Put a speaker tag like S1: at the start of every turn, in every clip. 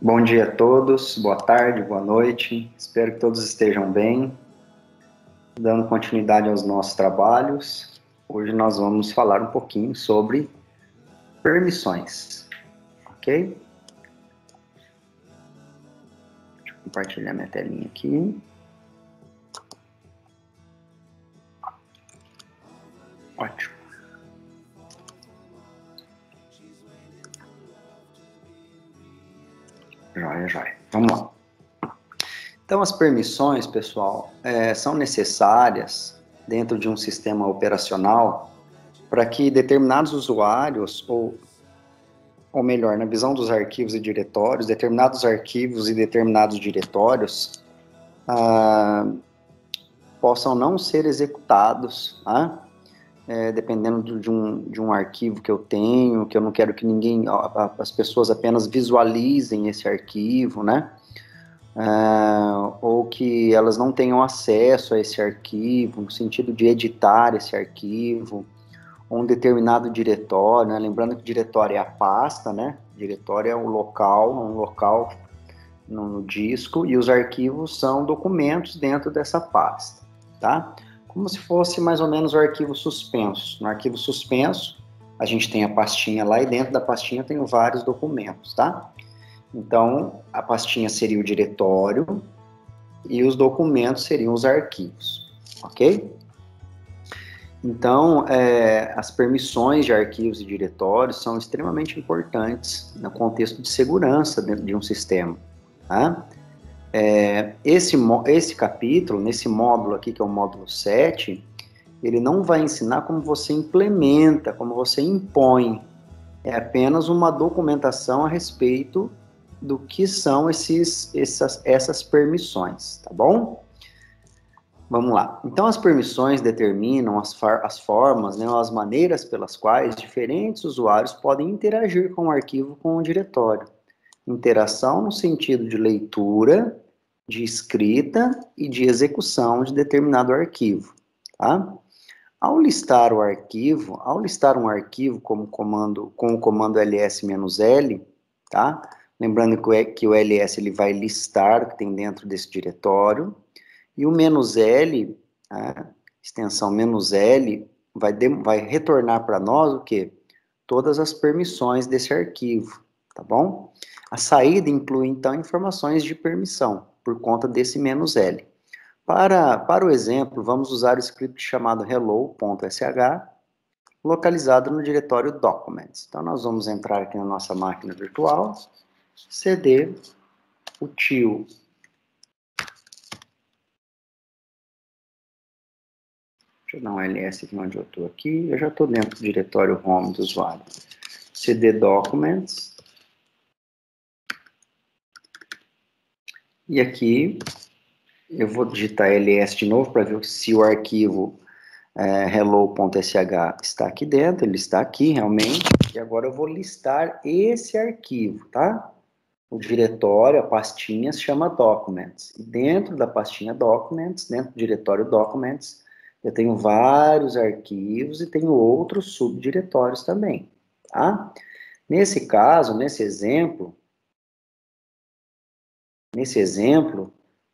S1: Bom dia a todos, boa tarde, boa noite, espero que todos estejam bem. Dando continuidade aos nossos trabalhos, hoje nós vamos falar um pouquinho sobre permissões, ok? Deixa eu compartilhar minha telinha aqui. Ótimo. Joia. Vamos lá. Então, as permissões, pessoal, são necessárias dentro de um sistema operacional para que determinados usuários, ou melhor, na visão dos arquivos e diretórios, determinados arquivos e determinados diretórios possam não ser executados, tá? Dependendo de um arquivo que eu tenho, que eu não quero que as pessoas apenas visualizem esse arquivo, né? Ou que elas não tenham acesso a esse arquivo, no sentido de editar esse arquivo, ou um determinado diretório, né? Lembrando que diretório é a pasta, né? Diretório é um local no disco, e os arquivos são documentos dentro dessa pasta, tá? Como se fosse mais ou menos o arquivo suspenso. No arquivo suspenso, a gente tem a pastinha lá, e dentro da pastinha eu tenho vários documentos, tá? Então, a pastinha seria o diretório e os documentos seriam os arquivos, ok? Então, as permissões de arquivos e diretórios são extremamente importantes no contexto de segurança dentro de um sistema, tá? Esse capítulo, nesse módulo aqui, que é o módulo 7, ele não vai ensinar como você implementa, como você impõe. É apenas uma documentação a respeito do que são essas permissões, tá bom? Vamos lá. Então, as permissões determinam as formas, né, as maneiras pelas quais diferentes usuários podem interagir com o arquivo, com o diretório. Interação no sentido de leitura, de escrita e de execução de determinado arquivo, tá? Ao listar um arquivo com o comando ls-l, tá? Lembrando que o ls ele vai listar o que tem dentro desse diretório, e o "-l", a extensão "-l", vai retornar para nós o quê? Todas as permissões desse arquivo, tá bom? A saída inclui, então, informações de permissão, por conta desse "-l". Para o exemplo, vamos usar o script chamado hello.sh, localizado no diretório Documents. Então, nós vamos entrar aqui na nossa máquina virtual, cd util. Deixa eu dar um ls aqui onde eu estou aqui. Eu já estou dentro do diretório home do usuário. cd documents. E aqui eu vou digitar ls de novo para ver se o arquivo hello.sh está aqui dentro. Ele está aqui realmente. E agora eu vou listar esse arquivo, tá? O diretório, a pastinha, se chama Documents. E dentro da pastinha Documents, dentro do diretório Documents, eu tenho vários arquivos e tenho outros subdiretórios também, tá? Nesse caso, nesse exemplo,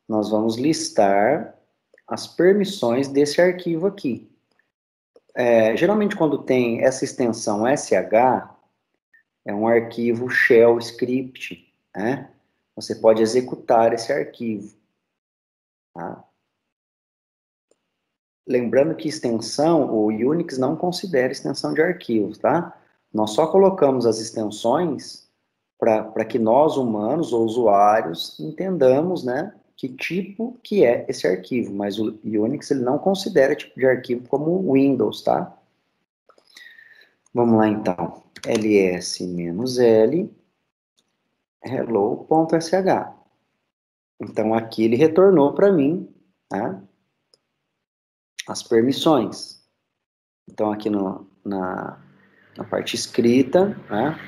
S1: nós vamos listar as permissões desse arquivo aqui. Geralmente, quando tem essa extensão sh, é um arquivo shell script, né? Você pode executar esse arquivo, tá? Lembrando que extensão, o Unix não considera extensão de arquivos, tá? Nós só colocamos as extensões para que nós, humanos ou usuários, entendamos, né, que tipo que é esse arquivo, mas o Unix ele não considera tipo de arquivo como Windows, tá? Vamos lá, então. ls-l hello.sh. Então, aqui ele retornou para mim, tá? As permissões. Então, aqui na parte escrita, né,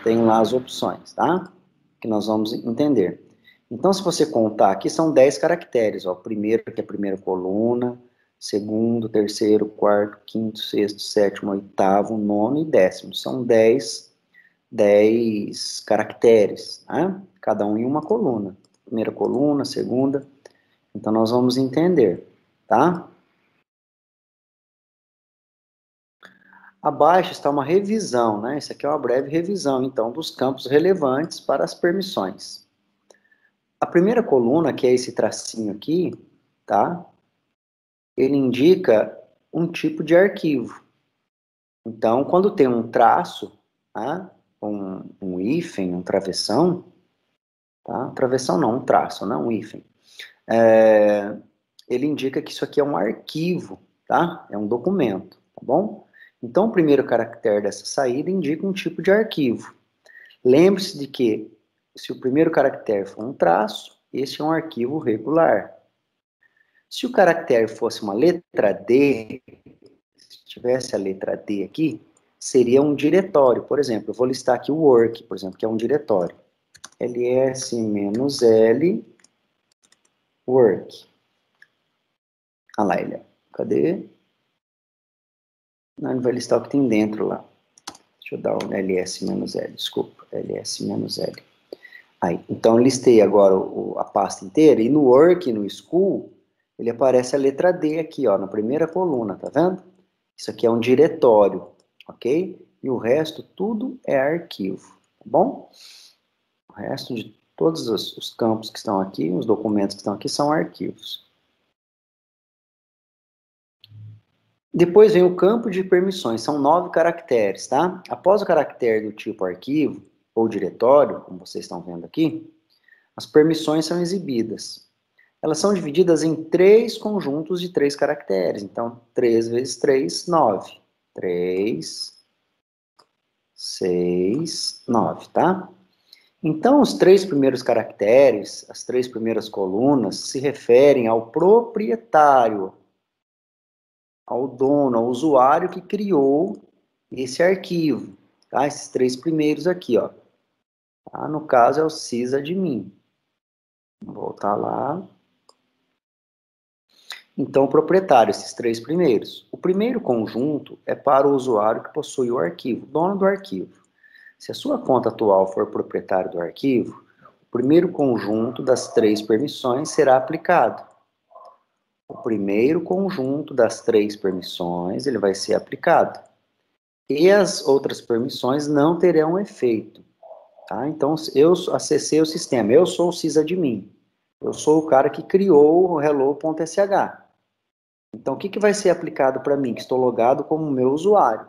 S1: tem lá as opções, tá? Que nós vamos entender. Então, se você contar aqui, são 10 caracteres, ó. Primeiro, que é a primeira coluna, segundo, terceiro, quarto, quinto, sexto, sétimo, oitavo, nono e décimo. São 10 caracteres, né? cada um em uma coluna. Primeira coluna, segunda. Então, nós vamos entender, tá? Abaixo está uma revisão, né? Isso aqui é uma breve revisão, então, dos campos relevantes para as permissões. A primeira coluna, que é esse tracinho aqui, tá? Ele indica um tipo de arquivo. Então, quando tem um traço, tá? Um hífen, um travessão, tá? Travessão não, um traço, não um hífen. Ele indica que isso aqui é um arquivo, tá? É um documento, tá bom? Então, o primeiro caractere dessa saída indica um tipo de arquivo. Lembre-se de que, se o primeiro caractere for um traço, este é um arquivo regular. Se o caractere fosse uma letra D, se tivesse a letra D aqui, seria um diretório. Por exemplo, eu vou listar aqui o work, por exemplo, que é um diretório. ls-l work. Ah lá, ele. Cadê? Não, ele vai listar o que tem dentro lá. Deixa eu dar o ls-l, desculpa. ls-l. Aí, então, eu listei agora a pasta inteira, e no work, no school, ele aparece a letra D aqui, ó, na primeira coluna, tá vendo? Isso aqui é um diretório, ok? E o resto, tudo é arquivo, tá bom? O resto de todos os campos que estão aqui, os documentos que estão aqui, são arquivos. Depois vem o campo de permissões, são 9 caracteres, tá? Após o caractere do tipo arquivo, ou diretório, como vocês estão vendo aqui, as permissões são exibidas. Elas são divididas em 3 conjuntos de 3 caracteres. Então, 3 vezes 3, 9. 3, 6, 9, tá? Então, os 3 primeiros caracteres, as 3 primeiras colunas, se referem ao proprietário, ao dono, ao usuário que criou esse arquivo, tá? Esses 3 primeiros aqui, ó. Tá? No caso, é o sysadmin. Vou voltar lá. Então, o proprietário, esses 3 primeiros. O primeiro conjunto é para o usuário que possui o arquivo, dono do arquivo. Se a sua conta atual for proprietário do arquivo, o primeiro conjunto das 3 permissões será aplicado. O primeiro conjunto das 3 permissões, ele vai ser aplicado. E as outras permissões não terão efeito. Tá? Então, eu acessei o sistema, eu sou o sysadmin. Eu sou o cara que criou o hello.sh. Então, o que vai ser aplicado para mim, que estou logado como meu usuário?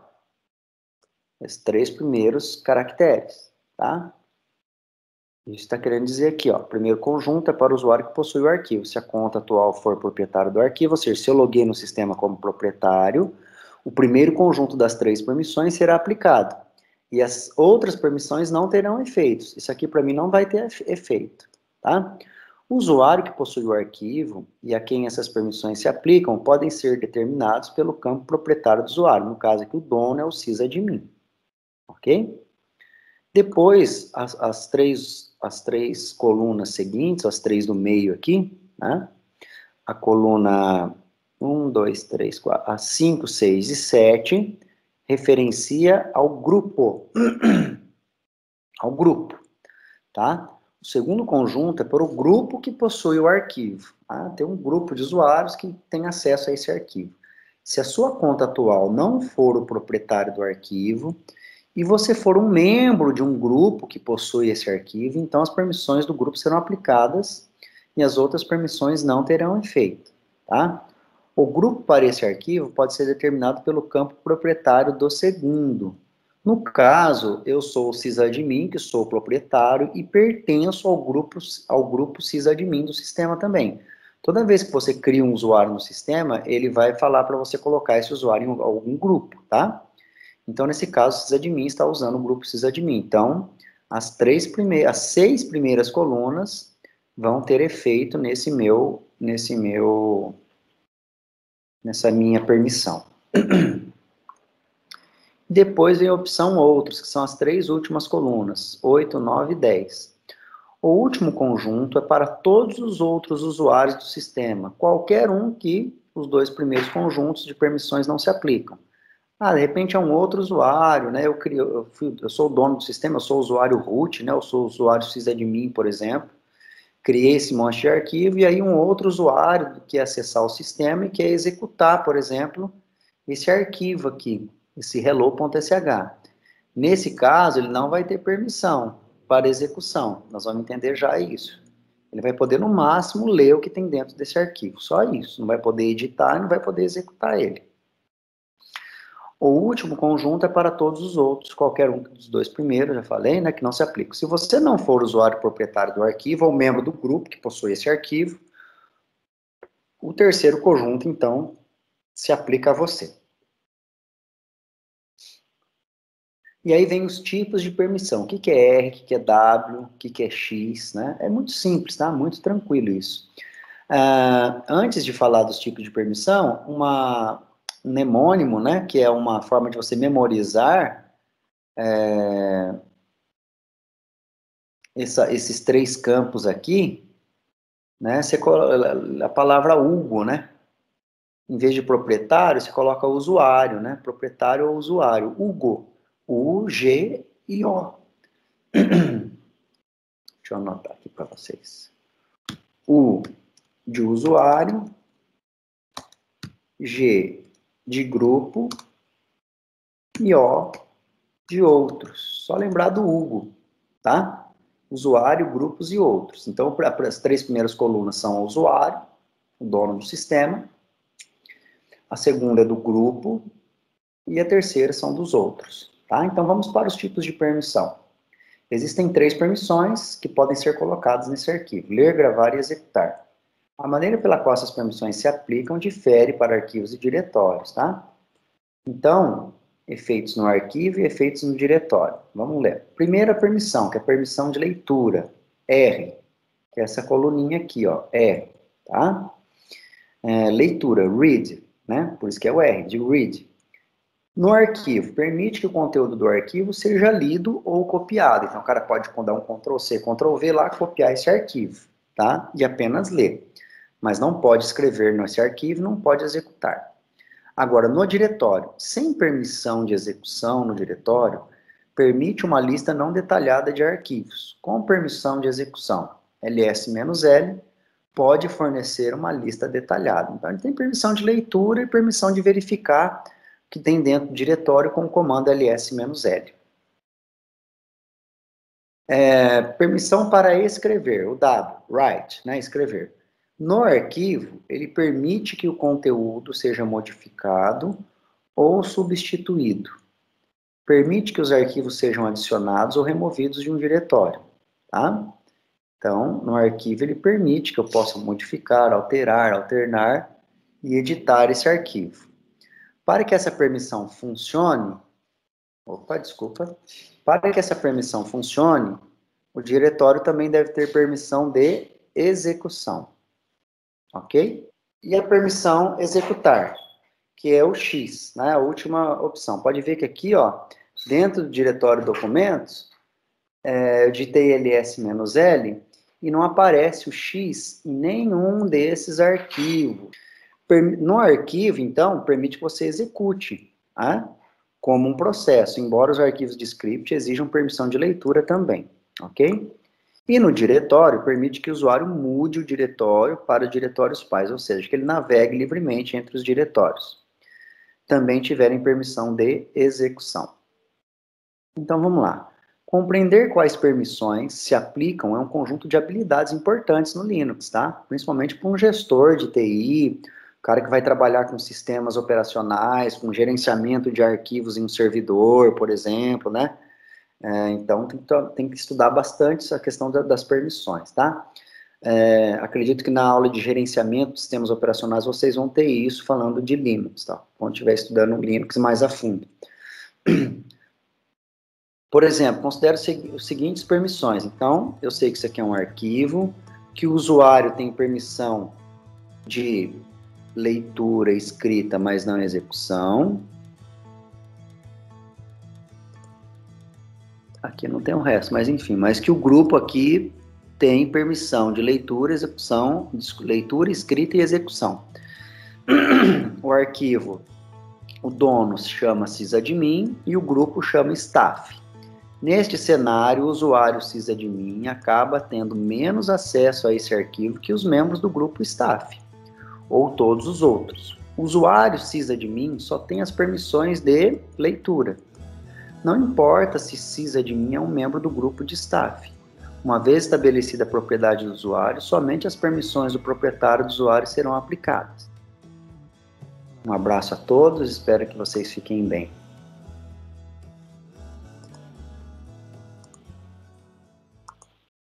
S1: Esses 3 primeiros caracteres, tá? Isso está querendo dizer aqui, ó, o primeiro conjunto é para o usuário que possui o arquivo. Se a conta atual for proprietário do arquivo, ou seja, se eu loguei no sistema como proprietário, o primeiro conjunto das 3 permissões será aplicado. E as outras permissões não terão efeitos. Isso aqui para mim não vai ter efeito, tá? O usuário que possui o arquivo e a quem essas permissões se aplicam podem ser determinados pelo campo proprietário do usuário. No caso aqui, o dono é o sysadmin. Ok? Depois, as três colunas seguintes, as 3 do meio aqui, né? A coluna 1, 2, 3, 4, a 5, 6 e 7 referencia ao grupo. Ao grupo, tá? O segundo conjunto é para o grupo que possui o arquivo. Tá? Tem um grupo de usuários que tem acesso a esse arquivo. Se a sua conta atual não for o proprietário do arquivo, e você for um membro de um grupo que possui esse arquivo, então as permissões do grupo serão aplicadas e as outras permissões não terão efeito. Tá? O grupo para esse arquivo pode ser determinado pelo campo proprietário do segundo. No caso, eu sou o sysadmin, que sou o proprietário, e pertenço ao grupo sysadmin do sistema também. Toda vez que você cria um usuário no sistema, ele vai falar para você colocar esse usuário em algum grupo, tá? Então, nesse caso, o sysadmin está usando o grupo sysadmin. Então, as 6 primeiras colunas vão ter efeito nessa minha permissão. Depois vem a opção outros, que são as 3 últimas colunas, 8, 9 e 10. O último conjunto é para todos os outros usuários do sistema, qualquer um que os 2 primeiros conjuntos de permissões não se aplicam. Ah, de repente é um outro usuário, né? Eu sou o dono do sistema, eu sou o usuário root, né? Eu sou o usuário sysadmin, por exemplo. Criei esse monte de arquivo e aí um outro usuário quer acessar o sistema e quer executar, por exemplo, esse arquivo aqui, esse hello.sh. Nesse caso, ele não vai ter permissão para execução. Nós vamos entender já isso. Ele vai poder, no máximo, ler o que tem dentro desse arquivo. Só isso. Não vai poder editar e não vai poder executar ele. O último conjunto é para todos os outros, qualquer um dos dois primeiros, já falei, né, que não se aplica. Se você não for usuário proprietário do arquivo ou membro do grupo que possui esse arquivo, o terceiro conjunto, então, se aplica a você. E aí vem os tipos de permissão. O que é R, o que é W, o que é X, né? É muito simples, tá? Muito tranquilo isso. Antes de falar dos tipos de permissão, um mnemônimo, né, que é uma forma de você memorizar esses três campos aqui, né, você coloca a palavra Hugo, né? Em vez de proprietário, você coloca usuário, né? Proprietário ou usuário. Hugo. U-G-I-O. Deixa eu anotar aqui para vocês. U de usuário, G de grupo e O de outros. Só lembrar do Hugo, tá? Usuário, grupos e outros. Então, as três primeiras colunas são o usuário, o dono do sistema. A segunda é do grupo e a terceira são dos outros, tá? Então, vamos para os tipos de permissão. Existem três permissões que podem ser colocadas nesse arquivo: ler, gravar e executar. A maneira pela qual essas permissões se aplicam difere para arquivos e diretórios, tá? Então, efeitos no arquivo e efeitos no diretório. Vamos ler. Primeira permissão, que é a permissão de leitura, R, que é essa coluninha aqui, ó, R, tá? Leitura, read, né? Por isso que é o R, de read. No arquivo, permite que o conteúdo do arquivo seja lido ou copiado. Então, o cara pode dar um Ctrl+C, Ctrl+V lá, copiar esse arquivo, tá? E apenas ler. Mas não pode escrever nesse arquivo, não pode executar. Agora, no diretório, sem permissão de execução no diretório, permite uma lista não detalhada de arquivos. Com permissão de execução, ls-l, pode fornecer uma lista detalhada. Então, ele tem permissão de leitura e permissão de verificar o que tem dentro do diretório com o comando ls-l. Permissão para escrever, o W, write, né, escrever. No arquivo, ele permite que o conteúdo seja modificado ou substituído. Permite que os arquivos sejam adicionados ou removidos de um diretório, tá? Então, no arquivo, ele permite que eu possa modificar, alterar, alternar e editar esse arquivo. Para que essa permissão funcione, para que essa permissão funcione, o diretório também deve ter permissão de execução. Ok? E a permissão executar, que é o X, né? A última opção. Pode ver que aqui, ó, dentro do diretório documentos, eu digitei ls-l e não aparece o X em nenhum desses arquivos. No arquivo, então, permite que você execute, né? Como um processo, embora os arquivos de script exijam permissão de leitura também, ok? E no diretório, permite que o usuário mude o diretório para diretórios pais, ou seja, que ele navegue livremente entre os diretórios. Também tiverem permissão de execução. Então, vamos lá. Compreender quais permissões se aplicam é um conjunto de habilidades importantes no Linux, tá? Principalmente para um gestor de TI, o cara que vai trabalhar com sistemas operacionais, com gerenciamento de arquivos em um servidor, por exemplo, né? Então, tem que estudar bastante essa questão das permissões, tá? Acredito que na aula de gerenciamento de sistemas operacionais vocês vão ter isso falando de Linux, tá? Quando estiver estudando Linux mais a fundo. Por exemplo, considero os seguintes permissões. Então, eu sei que isso aqui é um arquivo, que o usuário tem permissão de leitura, escrita, mas não execução. Aqui não tem o resto, mas enfim, mas que o grupo aqui tem permissão de leitura, execução, leitura, escrita e execução. O arquivo O dono chama sysadmin e o grupo chama staff. Neste cenário, o usuário sysadmin acaba tendo menos acesso a esse arquivo que os membros do grupo staff, ou todos os outros. O usuário sysadmin só tem as permissões de leitura. Não importa se sysadmin é um membro do grupo de staff. Uma vez estabelecida a propriedade do usuário, somente as permissões do proprietário do usuário serão aplicadas. Um abraço a todos, espero que vocês fiquem bem.